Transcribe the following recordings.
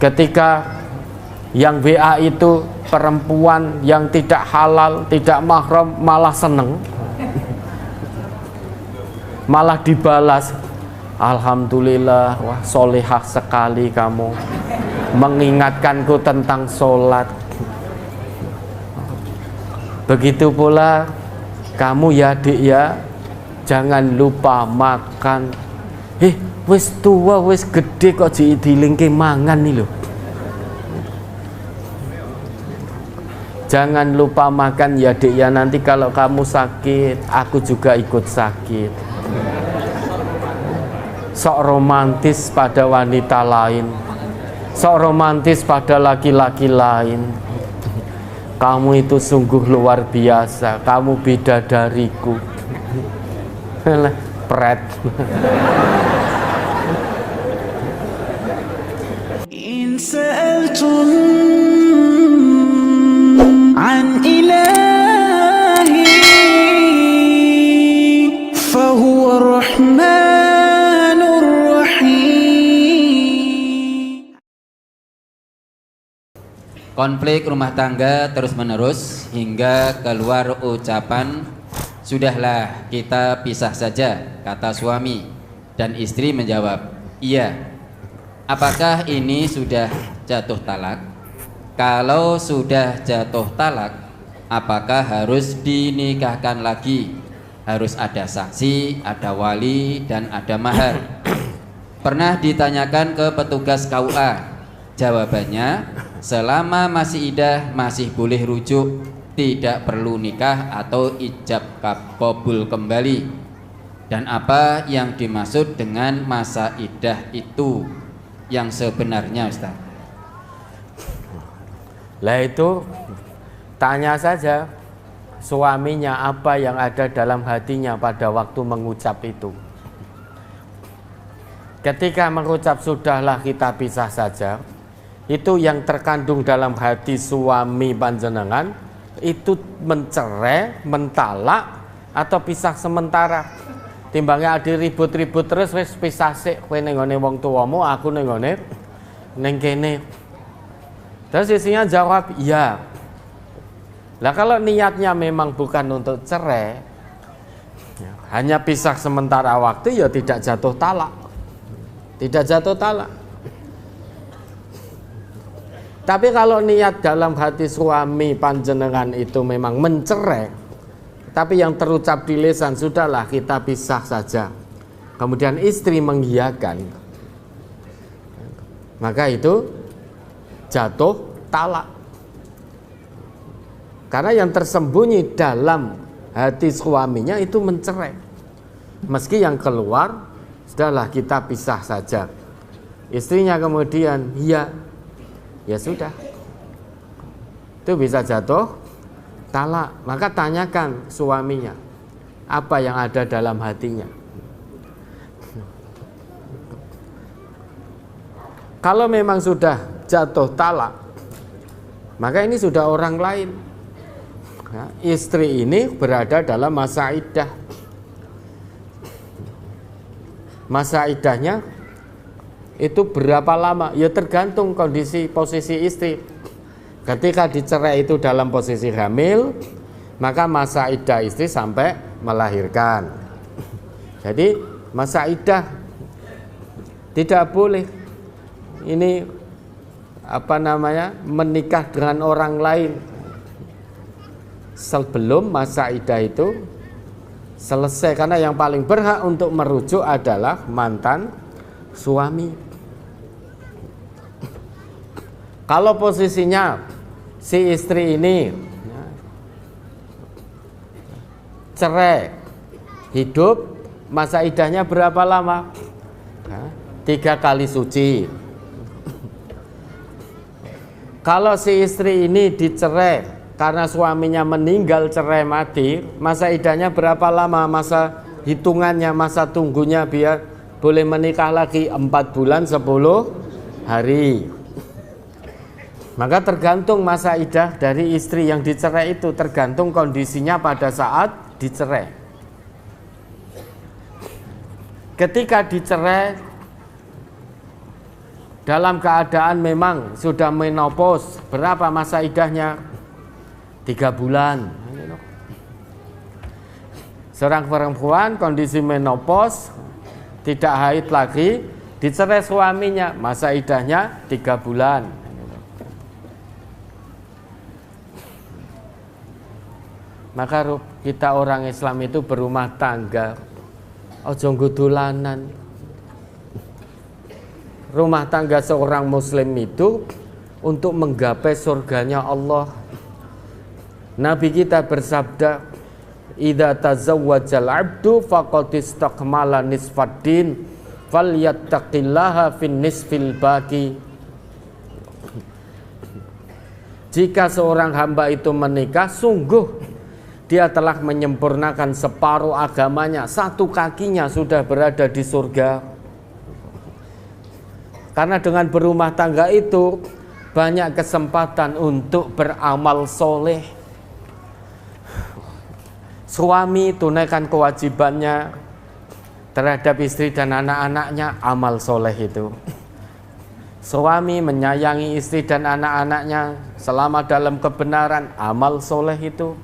Ketika yang WA itu perempuan yang tidak halal, tidak mahram, malah seneng, malah dibalas, alhamdulillah, wah solehah sekali kamu, mengingatkanku tentang sholat. Begitu pula kamu ya dik ya, jangan lupa makan. Wis tua, wis gede kok dilingke mangan nih loh. Jangan lupa makan ya dik ya, nanti kalau kamu sakit, aku juga ikut sakit. Sok romantis pada wanita lain, sok romantis pada laki-laki lain. Kamu itu sungguh luar biasa, kamu bidadariku. Pret. إن سألتم عن إلهي فهو الرحمن الرحيم. Konflik rumah tangga terus-menerus hingga keluar ucapan, "Sudahlah, kita pisah saja," kata suami, dan istri menjawab, "Iya." Apakah ini sudah jatuh talak? Kalau sudah jatuh talak, apakah harus dinikahkan lagi? Harus ada saksi, ada wali, dan ada mahar. Pernah ditanyakan ke petugas KUA. Jawabannya, selama masih iddah masih boleh rujuk, tidak perlu nikah atau ijab kabul kembali. Dan apa yang dimaksud dengan masa iddah itu yang sebenarnya, Ustaz? Lah itu tanya saja suaminya apa yang ada dalam hatinya pada waktu mengucap itu. Ketika mengucap sudahlah kita pisah saja, itu yang terkandung dalam hati suami panjenengan itu mencerai, mentalak, atau pisah sementara. Timbangnya ada ribut-ribut terus, wis pisah sik, kowe ning ngone wong tuamu, aku ning ngone ning kene. Terus istrinya jawab, "Iya." Lah kalau niatnya memang bukan untuk cerai, hanya pisah sementara waktu, ya tidak jatuh talak. Tidak jatuh talak. Tapi kalau niat dalam hati suami panjenengan itu memang mencerai, tapi yang terucap di lisan, sudahlah kita pisah saja, kemudian istri mengiyakan, maka itu jatuh talak. Karena yang tersembunyi dalam hati suaminya itu mencerai. Meski yang keluar, sudahlah kita pisah saja. Istrinya kemudian, ya sudah. Itu bisa jatuh talak. Maka tanyakan suaminya, apa yang ada dalam hatinya. Kalau memang sudah jatuh talak, maka ini sudah orang lain. Ya, istri ini berada dalam masa iddah. Masa iddahnya itu berapa lama? Ya tergantung kondisi posisi istri. Ketika dicerai itu dalam posisi hamil, maka masa iddah istri sampai melahirkan. Jadi masa iddah tidak boleh ini menikah dengan orang lain sebelum masa iddah itu selesai, karena yang paling berhak untuk merujuk adalah mantan suami. Kalau posisinya si istri ini cerai, hidup, masa iddahnya berapa lama? 3 kali suci. Kalau si istri ini dicerai karena suaminya meninggal, cerai mati, masa iddahnya berapa lama? Masa hitungannya, masa tunggunya biar boleh menikah lagi 4 bulan 10 hari. Maka tergantung masa iddah dari istri yang dicerai itu, tergantung kondisinya pada saat dicerai. Ketika dicerai, dalam keadaan memang sudah menopause, berapa masa iddahnya? 3 bulan. Seorang perempuan kondisi menopause, tidak haid lagi, dicerai suaminya, masa iddahnya 3 bulan. Maka kita orang Islam itu berumah tangga, ojo ngudulanan. Rumah tangga seorang muslim itu untuk menggapai surganya Allah. Nabi kita bersabda, idza tazawwajal 'abdu faqad istakmala nisfaddin falyattaqillaha fin nisfil baqi. Jika seorang hamba itu menikah, sungguh dia telah menyempurnakan separuh agamanya, 1 kakinya sudah berada di surga. Karena dengan berumah tangga itu banyak kesempatan untuk beramal soleh. Suami tunaikan kewajibannya terhadap istri dan anak-anaknya, amal soleh itu. Suami menyayangi istri dan anak-anaknya selama dalam kebenaran, amal soleh itu.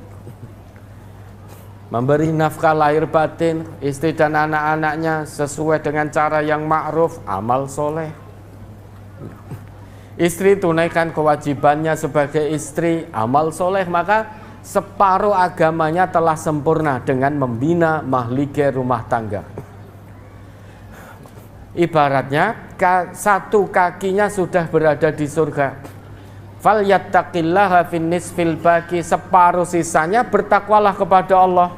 Memberi nafkah lahir batin istri dan anak-anaknya sesuai dengan cara yang ma'ruf, amal soleh. Istri tunaikan kewajibannya sebagai istri, amal soleh. Maka separuh agamanya telah sempurna dengan membina mahlige rumah tangga. Ibaratnya 1 kakinya sudah berada di surga. Falyattaqillaha fin nisfil baqi, separuh sisanya bertakwalah kepada Allah.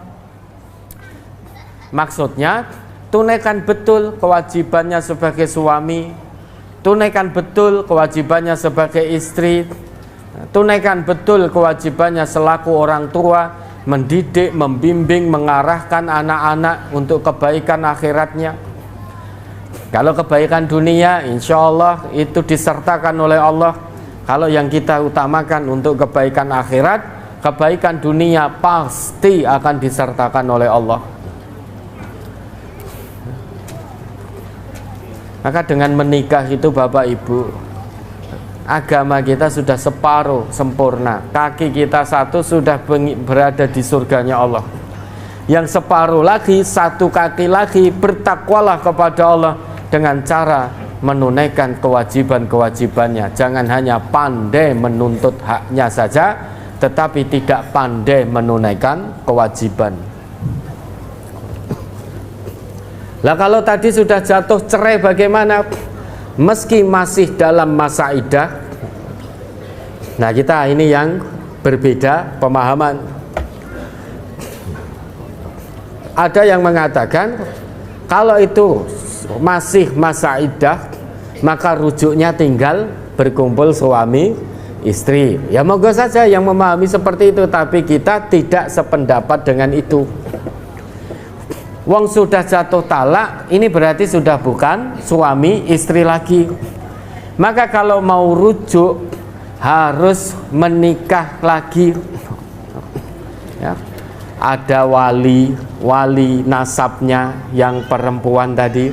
Maksudnya tunaikan betul kewajibannya sebagai suami, tunaikan betul kewajibannya sebagai istri, tunaikan betul kewajibannya selaku orang tua, mendidik, membimbing, mengarahkan anak-anak untuk kebaikan akhiratnya. Kalau kebaikan dunia, insya Allah itu disertakan oleh Allah. Kalau yang kita utamakan untuk kebaikan akhirat, kebaikan dunia pasti akan disertakan oleh Allah. Maka dengan menikah itu Bapak Ibu, agama kita sudah separuh sempurna. Kaki kita 1 sudah berada di surganya Allah. Yang separuh lagi, 1 kaki lagi, bertakwalah kepada Allah dengan cara menunaikan kewajiban-kewajibannya. Jangan hanya pandai menuntut haknya saja, tetapi tidak pandai menunaikan kewajiban. Lah kalau tadi sudah jatuh cerai bagaimana? Meski masih dalam masa iddah. Nah, kita ini yang berbeda pemahaman. Ada yang mengatakan kalau itu masih masa iddah, maka rujuknya tinggal berkumpul suami istri. Ya moga saja yang memahami seperti itu, tapi kita tidak sependapat dengan itu. Wong sudah jatuh talak, ini berarti sudah bukan suami istri lagi. Maka kalau mau rujuk harus menikah lagi. Ya. Ada wali nasabnya yang perempuan tadi.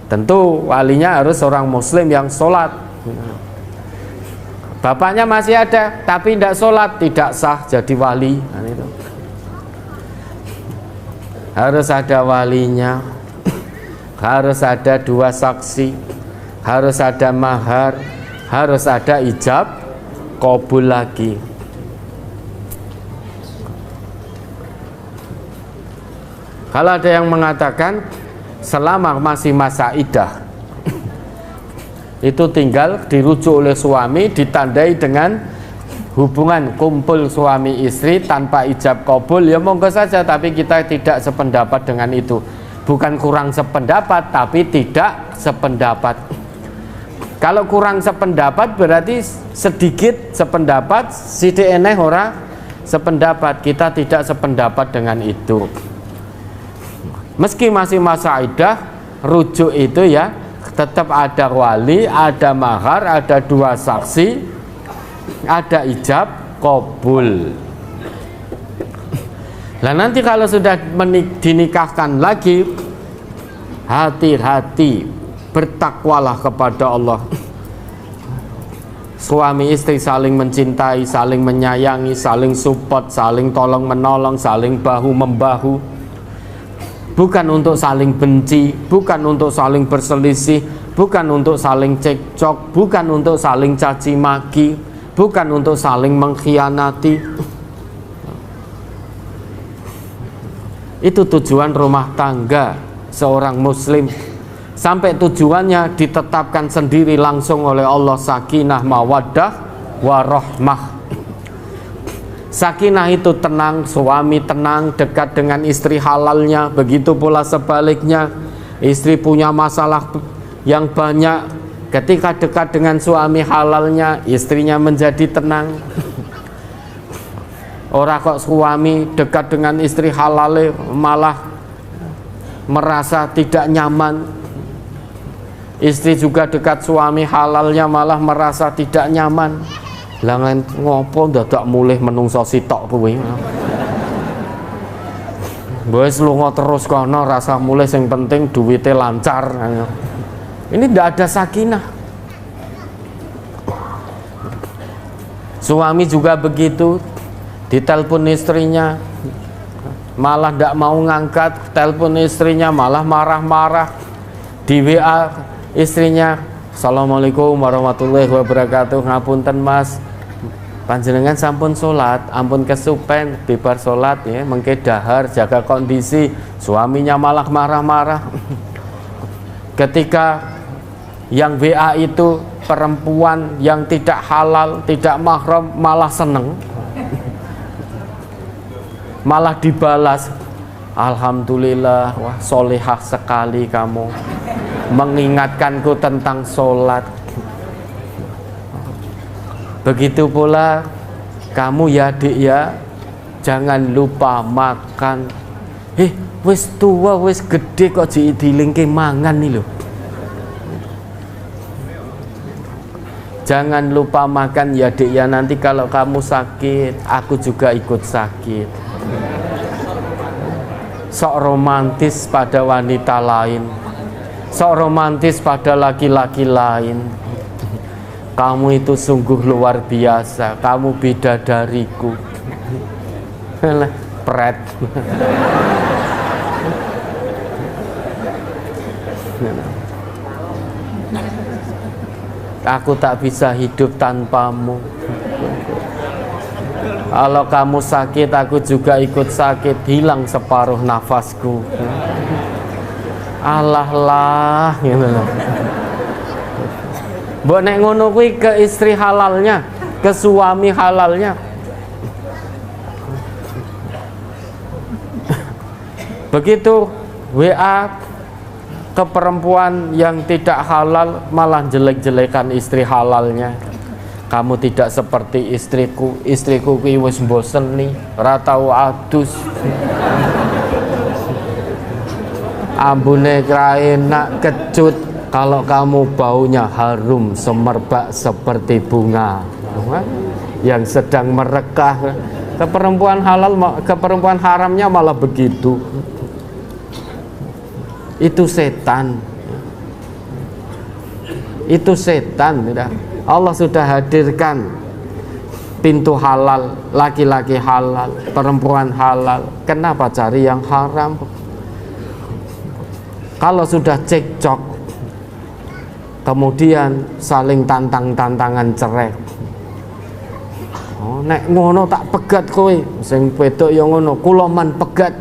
Tentu walinya harus orang muslim yang sholat. Bapaknya masih ada tapi tidak sholat, tidak sah jadi wali. Nah, itu. Harus ada walinya, harus ada 2 saksi, harus ada mahar, harus ada ijab qabul lagi. Kalau ada yang mengatakan selama masih masa iddah itu tinggal dirujuk oleh suami, ditandai dengan hubungan kumpul suami istri tanpa ijab qabul, ya monggo saja, tapi kita tidak sependapat dengan itu. Bukan kurang sependapat, tapi tidak sependapat. Kalau kurang sependapat berarti sedikit sependapat, sithik eneh ora sependapat. Kita tidak sependapat dengan itu. Meski masih masa iddah, rujuk itu ya tetap ada wali, ada mahar, ada 2 saksi, ada ijab qabul. Nah nanti kalau sudah dinikahkan lagi, hati-hati bertakwalah kepada Allah. Suami istri saling mencintai, saling menyayangi, saling support, saling tolong menolong, saling bahu membahu. Bukan untuk saling benci, bukan untuk saling berselisih, bukan untuk saling cekcok, bukan untuk saling caci maki, bukan untuk saling mengkhianati. Itu tujuan rumah tangga seorang muslim. Sampai tujuannya ditetapkan sendiri langsung oleh Allah, sakinah, mawaddah, warahmah. Sakinah itu tenang, suami tenang, dekat dengan istri halalnya. Begitu pula sebaliknya, istri punya masalah yang banyak, ketika dekat dengan suami halalnya, istrinya menjadi tenang. Orang kok suami dekat dengan istri halal malah merasa tidak nyaman. Istri juga dekat suami halalnya malah merasa tidak nyaman. Lah ngopo dadak mulih menungso sitok kuwi. Wis lunga terus kono rasa mulih, sing penting duwite lancar. Ini ndak ada sakinah. Suami juga begitu, ditelepon istrinya malah ndak mau ngangkat, telepon istrinya malah marah-marah. Di WA istrinya, assalamualaikum warahmatullahi wabarakatuh, ngapunten mas, panjenengan sampun sholat, ampun kesupen, bibar sholat ya, mengke dahar, jaga kondisi. Suaminya malah marah-marah. Ketika yang WA itu perempuan yang tidak halal, tidak mahram, malah seneng, malah dibalas, alhamdulillah, wah solehah sekali kamu, mengingatkanku tentang sholat. Begitu pula kamu ya dik ya, jangan lupa makan. Wis tua, wis gede kok dilingke mangan nih loh. Jangan lupa makan ya dik ya, nanti kalau kamu sakit aku juga ikut sakit. Sok romantis pada wanita lain, sok romantis pada laki-laki lain. Kamu itu sungguh luar biasa, kamu bidadariku. Pret. Aku tak bisa hidup tanpamu. Kalau kamu sakit, aku juga ikut sakit, hilang separuh nafasku. Alah lah, gitu loh. Mbok nek ngono kuwi ke istri halalnya, ke suami halalnya. Begitu WA ke perempuan yang tidak halal, malah jelek-jelekan istri halalnya. Kamu tidak seperti istriku, istriku kuwi wis mbosen nih, ora tau adus. Ambune krae nak kecut, kalau kamu baunya harum semerbak seperti bunga yang sedang merekah. Ke perempuan halal, ke perempuan haramnya malah begitu. Itu setan. Itu setan. Allah sudah hadirkan pintu halal, laki-laki halal, perempuan halal. Kenapa cari yang haram? Kalau sudah cekcok, kemudian saling tantang-tantangan cerai. Oh, nek ngono tak pegat kowe, sing wedok ya ngono, kula man pegat.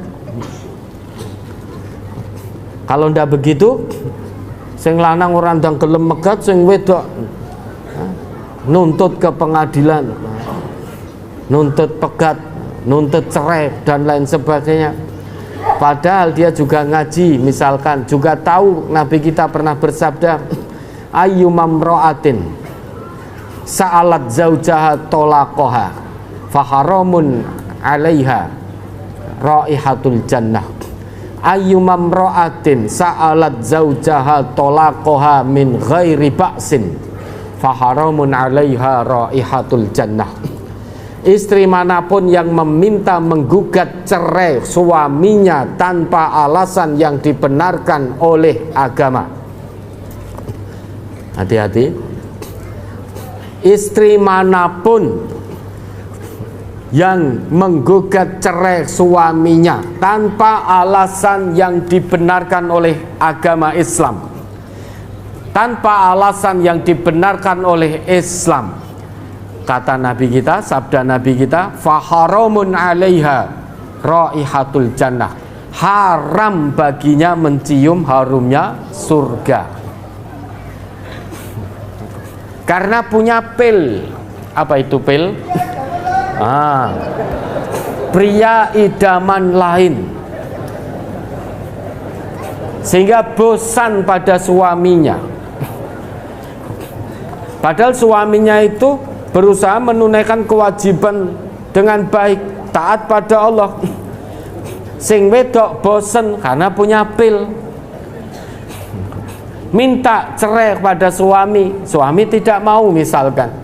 Kalau ndak begitu, sing lanang ora ndang gelem megat, sing wedok nuntut ke pengadilan, nuntut pegat, nuntut cerai dan lain sebagainya. Padahal dia juga ngaji, misalkan juga tahu Nabi kita pernah bersabda, ayyumam ra'atin sa'alat zaujaha tolaqoha faharamun 'alaiha raihatul jannah. Ayyumam ra'atin sa'alat zaujaha tolaqoha min ghairi ba'sin faharamun 'alaiha raihatul jannah. Istri manapun yang meminta menggugat cerai suaminya tanpa alasan yang dibenarkan oleh agama, Hati-hati. Istri manapun yang menggugat cerai suaminya tanpa alasan yang dibenarkan oleh agama Islam, tanpa alasan yang dibenarkan oleh Islam, kata Nabi kita, sabda Nabi kita, faharamun 'alaiha raihatul jannah, haram baginya mencium harumnya surga. Karena punya pil. Apa itu pil? Pria idaman lain, sehingga bosan pada suaminya. Padahal suaminya itu berusaha menunaikan kewajiban dengan baik, taat pada Allah. Sing wedok bosen karena punya pil, minta cerai kepada suami, suami tidak mau misalkan.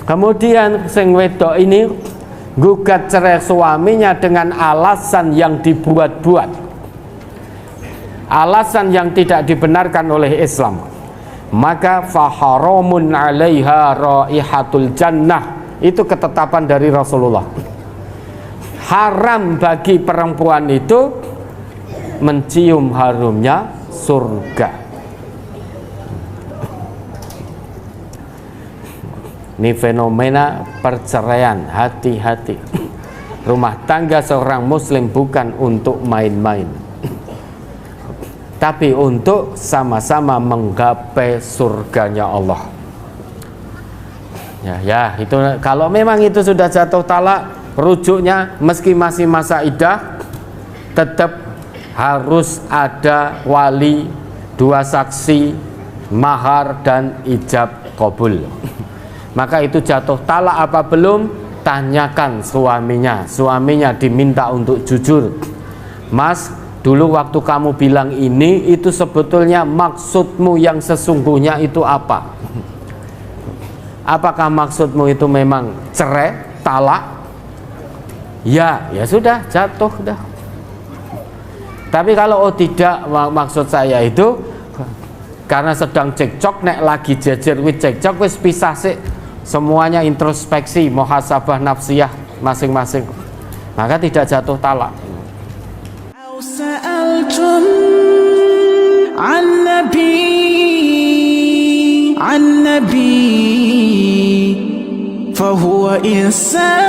Kemudian sing wedok ini gugat cerai suaminya dengan alasan yang dibuat-buat, alasan yang tidak dibenarkan oleh Islam. Maka faharamun 'alaiha raihatul jannah, itu ketetapan dari Rasulullah. Haram bagi perempuan itu mencium harumnya surga. Ini fenomena perceraian, hati-hati. Rumah tangga seorang muslim bukan untuk main-main, tapi untuk sama-sama menggapai surganya Allah. Ya, itu kalau memang itu sudah jatuh talak, rujuknya meski masih masa iddah, tetap harus ada wali, 2 saksi, mahar dan ijab kabul. Maka itu jatuh talak apa belum? Tanyakan suaminya. Suaminya diminta untuk jujur. Mas, dulu waktu kamu bilang ini, itu sebetulnya maksudmu yang sesungguhnya itu apa? Apakah maksudmu itu memang cerai, talak? Ya sudah, jatuh dah. Tapi kalau tidak, maksud saya itu karena sedang cekcok, nek lagi jejer wis cekcok wis pisah sih. Semuanya introspeksi, muhasabah nafsiyah masing-masing, maka tidak jatuh talak. سألتم عن نبي فهو إنسان